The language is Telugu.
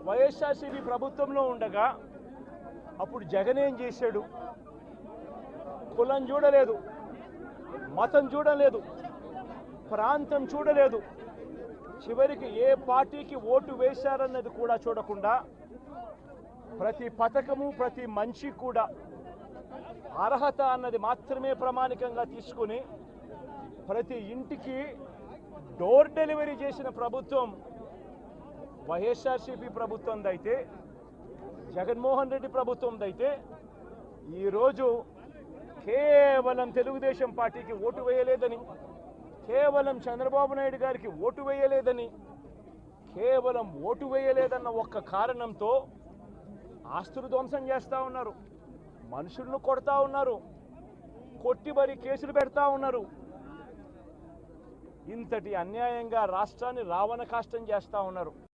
వైఎస్ఆర్సీపీ ప్రభుత్వంలో ఉండగా అప్పుడు జగన్ ఏం చేశాడు? కులం చూడలేదు, మతం చూడలేదు, ప్రాంతం చూడలేదు, చివరికి ఏ పార్టీకి ఓటు వేశారన్నది కూడా చూడకుండా ప్రతి పథకము ప్రతి మనిషి కూడా అర్హత అన్నది మాత్రమే ప్రామాణికంగా తీసుకుని ప్రతి ఇంటికి డోర్ డెలివరీ చేసిన ప్రభుత్వం వైఎస్ఆర్సీపీ ప్రభుత్వందైతే, జగన్మోహన్ రెడ్డి ప్రభుత్వందైతే ఈరోజు కేవలం తెలుగుదేశం పార్టీకి ఓటు వేయలేదని, కేవలం చంద్రబాబు నాయుడు గారికి ఓటు వేయలేదని, కేవలం ఓటు వేయలేదన్న ఒక్క కారణంతో ఆస్తులు ధ్వంసం చేస్తూ ఉన్నారు, మనుషులను కొడతా ఉన్నారు, కొట్టి మరి కేసులు పెడతా ఉన్నారు. ఇంతటి అన్యాయంగా రాష్ట్రాన్ని రావణ కాష్టం చేస్తూ ఉన్నారు.